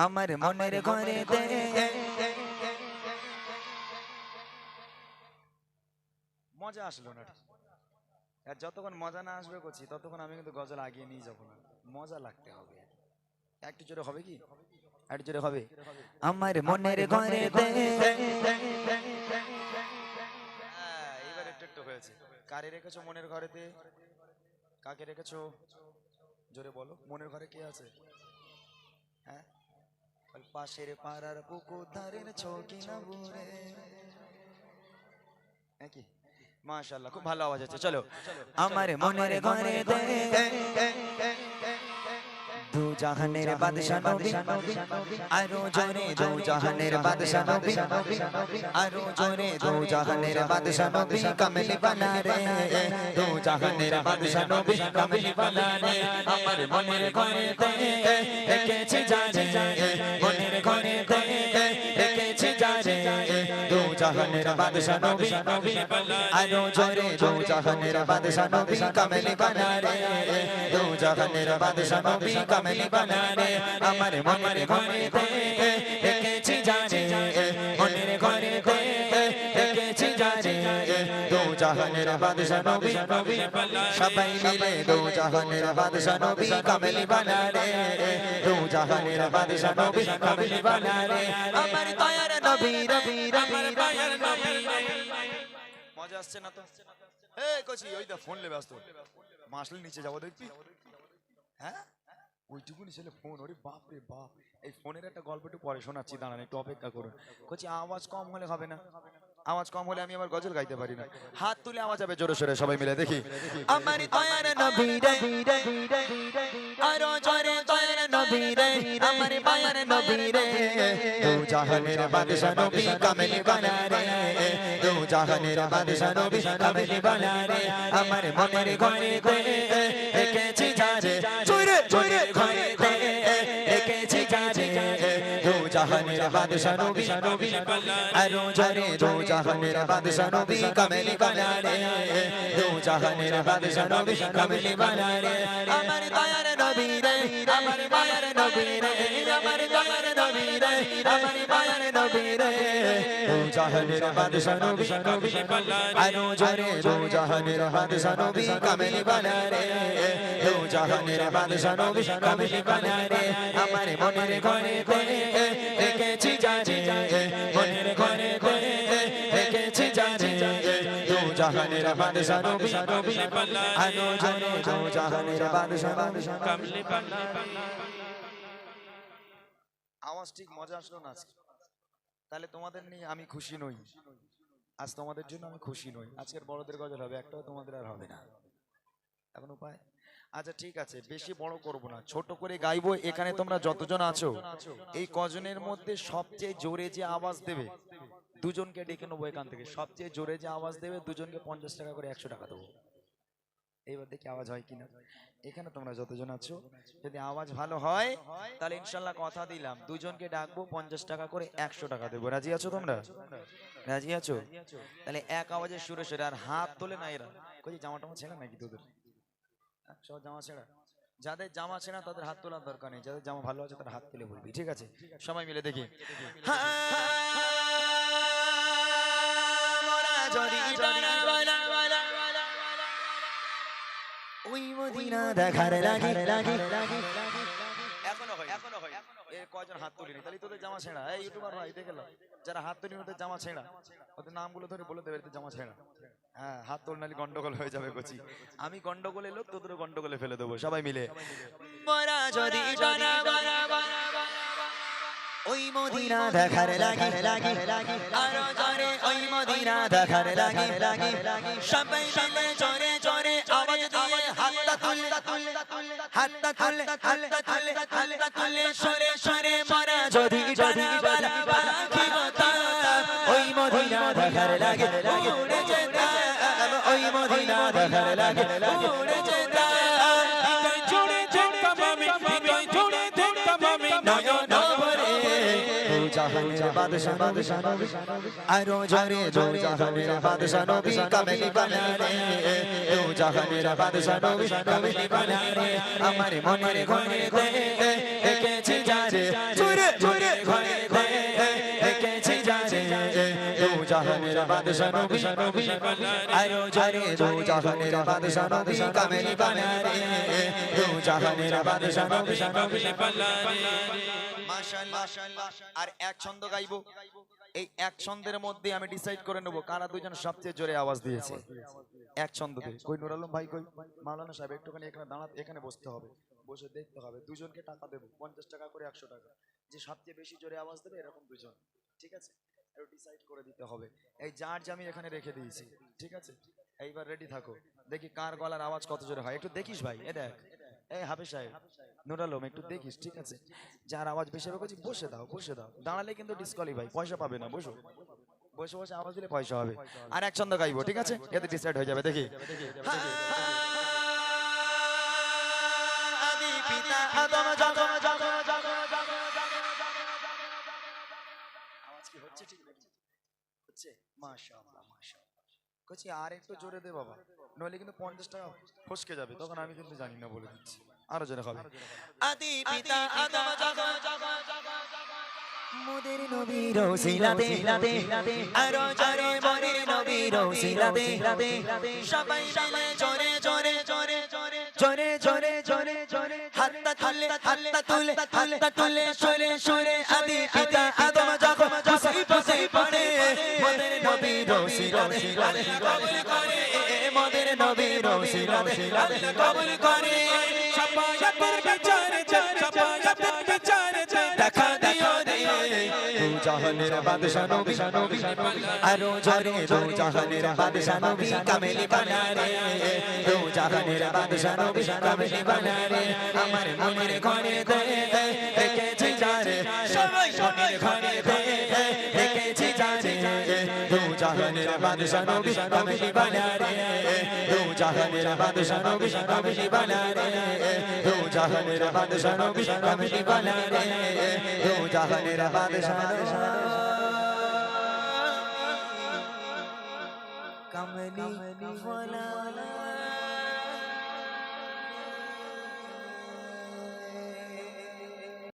আমার মনের ঘরেতে মজা আসলো না। আর যতক্ষণ মজা না আসবে করছি ততক্ষণ আমি কিন্তু গজল আগিয়ে নিয়ে যাবো না। মজা লাগতে হবে। একটু জোরে হবে কি? একটু জোরে হবে। আমার মনের ঘরেতে এবার একটু একটু হয়েছে। কারে রেখেছো মনের ঘরেতে? কাকে রেখেছো? জোরে বলো। মনের ঘরে কে আছে? হ্যাঁ, পাশের পাড়ার পুকুর ধারের ছকি না বুড়ে। নাকি? মাশাআল্লাহ, খুব ভালো আওয়াজ আছে। চলো। আমার মনের ঘরেতে দু জাহানের বাদশা নবী, আরো জোরে দু জাহানের বাদশা নবী, আরো জোরে দু জাহানের বাদশা নবী কামলি বানা রে, দু জাহানের বাদশা নবী কামলি বানা রে। আমার মনের ঘরেতে রেখেছি জানে, মনের ঘরেতে রেখেছি জানে, দু জাহানের বাদশা নবী, আরো জোরে দু জাহানের বাদশা নবী কামলি বানা রে, দু জাহানের বাদশা নবী কামলি বানা রে। আমার মনের ঘরেতে রেখেছি জানে, মনের ঘরেতে রেখেছি জানে, দু জাহানের বাদশা নবী, সবাই মিলে দু জাহানের বাদশা নবী কামলি বানা রে, দু জাহানের বাদশা নবী কামলি বানা রে। আমার দয়ার নবী, রবি রবি দয়ার নবী। মজা আসছে না তো? এই কচি ওই দা ফোন লে ব্যস্ত, মাসলে নিচে যাবো দেখবি। হ্যাঁ, ওইটুকুনি ছেলে ফোন। ওরে বাপ রে বাপ। এই ফোনের একটা গল্প একটু পরে শোনাচ্ছি, দাঁড়ান একটু অপেক্ষা করুন। কচি আওয়াজ কম হলে হবে না, আওয়াজ কম হলে আমি আবার গজল গাইতে পারি না। হাত তুলে আওয়াজ হবে জোরে সোরে, সবাই মিলে দেখি। আমার দয়ার নবী রে, আরো জোরে দয়ার নবী রে, আমার মায়ার নবী রে, দু জাহানের বাদশা নবী কামলি বানা রে, দু জাহানের বাদশা নবী কামলি বানা রে। আমার মনের ঘরেতে রেখেছি জানে, জোরে জোরে ঘরেতে রেখেছি জানে, দু জাহানের বাদশা নবী, আরো জোরে দু জাহানের বাদশা নবী কামলি বানা রে, দু জাহানের বাদশা নবী কামলি বানা রে। আমার দয়ার নবী রে, আমার মায়ার নবী রে, আমার দয়ার নবী রে, আমার মায়ার নবী রে, দু জাহানের বাদশা নবী, আরো জোরে দু জাহানের বাদশা নবী কামলি বানা রে, দু জাহানের বাদশা নবী কামলি বানা রে। আমার মনের ঘরেতে রেখেছি জানে, মনের ঘরেতে রেখেছি জানে, দু জাহানের বাদশা নবী, আরো জোরে দু জাহানের বাদশা নবী কামলি বানা রে। আওয়াজ ঠিক মজা আসলো না আজকে? তাহলে তোমাদের নিয়ে আমি খুশি নই। আজ তোমাদের জন্য আমি খুশি নই। আজকের বড়দের গজল হবে, একটাও তোমাদের আর হবে না। এখন উপায়? আচ্ছা ঠিক আছে, বেশি বড় করব না, ছোট করে গাইবো। এখানে তোমরা যতজন আছো এই কজনের মধ্যে সবচেয়ে জোরে যে আওয়াজ দেবে দুজনকে ডেকে নেবো এখান থেকে। সবচেয়ে জোরে যে আওয়াজ দেবে দুজনকে 50 টাকা করে 100 টাকা দেবো। এইবার দেখি আওয়াজ হয় কিনা। এখানে তোমরা যতজন আছো যদি আওয়াজ ভালো হয় তাহলে ইনশাল্লাহ কথা দিলাম দুজনকে ডাকবো, 50 টাকা করে 100 টাকা দেবো। রাজি আছো তোমরা? রাজি আছো? তাহলে এক আওয়াজে সুরে সুরে। আর হাত তোলে না এরা। কই জামা টামা ছেঁড়া নাকি তোদের? সব জামা ছেঁড়া? যাদের জামা ছেঁড়া তাদের হাত তোলার দরকার নেই, যাদের জামা ভালো আছে তারা হাত তুলে বলবি। ঠিক আছে, সবাই মিলে দেখি। ওই মদিনা দেখার লাগে, এখনো হয়, এখনো হয়। এর কয়জন হাত তুলিনি? তাহলে তোদের জামা ছেঁড়া। এই ইউটিউবার ভাই দেখে নাও, যারা হাত তুলিনি ওদের জামা ছেঁড়া। ওদের নামগুলো ধরে বলে দেবে জামা ছেঁড়া। হ্যাঁ, হাত তোল নালি গন্ডগোল হয়ে যাবে কচি। আমি গন্ডগোলে লোক, তোদেরও গন্ডগোলে ফেলে দেবো। সবাই মিলে মোরা যদি ওই মদিনা দেখার লাগে, আরো জোরে ওই মদিনা দেখার লাগে, সবাই মিলে জোরে জোরে আওয়াজ দিয়ে হাতটা তুলে, হাতটা তুলে, হাতটা তুলে, হাতটা তুলে সরে সরে মোরা যদি পাখি মতো ওই মদিনা দেখার লাগে, উড়ে যেতাম ওই মদিনা দেখার লাগে, উড়ে যেতাম। জোরে যেতাম আমি, জোরে যেতাম আমি নয়ন ভরে, দু জাহানের বাদশা নবী, আরো জোরে দু জাহানের বাদশা নবী কামলি বানা রে, দু জাহানের বাদশা নবী কামলি বানা রে। আমার মনের ঘরেতে রেখেছি জানে, জোরে বাদশা নবী আরো জোরে দো জাহানের বাদশা নবী কামেলি বানা রে দো জাহানের বাদশা নবী মাশাআল্লাহ আর এক ছন্দ গাইবো এই এক ছন্দের মধ্যে আমি ডিসাইড করে নেব কারা দুইজন সবচেয়ে জোরে আওয়াজ দিয়েছে এক ছন্দতে কই নুর আলম ভাই কই মাওলানা সাহেব একটুখানি এখানে দাঁড়াতে এখানে বসতে হবে বসে দেখতে হবে দুজনকে টাকা দেব 50 টাকা করে 100 টাকা যে সবচেয়ে বেশি জোরে আওয়াজ দেবে এরকম দুজন ঠিক আছে একটু ডিসাইড করে দিতে হবে এই জার আমি এখানে রেখে দিয়েছি ঠিক আছে এইবার রেডি থাকো দেখি কার গলার আওয়াজ কত জোরে হয় একটু দেখিস ভাই এ দেখ এই হাফেজ সাহেব নুর আলম একটু দেখিস ঠিক আছে যার আওয়াজ বেশি হবে বসে দাও দাঁড়ালে কিন্তু ডিসকোয়ালিফাই পয়সা পাবে না বসো বসে বসে আওয়াজ দিলে পয়সা হবে আর এক ছন্দ গাইবো ঠিক আছে এতে ডিসাইড হয়ে যাবে দেখি আদি পিতা আদম যখন আওয়াজ কি হচ্ছে ঠিক হচ্ছে মাশাআল্লাহ কইছি আর একটু জোরে দে বাবা নইলে কিন্তু 50 টাকা ফসকে যাবে তখন আমি কিন্তু জানি না বলে দিচ্ছি আরো জোরে হবে আদি পিতা আদম যখন মোদের নবীর ওসিলাতে আরো জোরে মোদের নবীর ওসিলাতে সবাই মিলে জোরে জোরে জোরে জোরে জোরে জোরে জোরে হাতটা তুলে সরে সরে আদি পিতা আদম যখন বসে পড়ে মোদের নবীর ওসিলাতে কবুল করে মোদের নবীর ওসিলাতে কবুল করে সাফায়াতের বিচারে দেখা দিও রে দু জাহানের বাদশা নবী আরো জোরে দু জাহানের বাদশা নবী কামেলি বানা রে দু জাহানের বাদশা নবী কামেলি বানা রে আমার মনের ঘরে দে রেখেছি যারে সবাই মনের ঘরে দে রেখেছি যারে দু জাহানের বাদশা নবী কামেলি বানা রে দু জাহানের বাদশা নবী কামেলি বানা রে দু জাহানের বাদশা নবী কামেলি বানা রে দু জাহানের বাদশা কামেলি বানা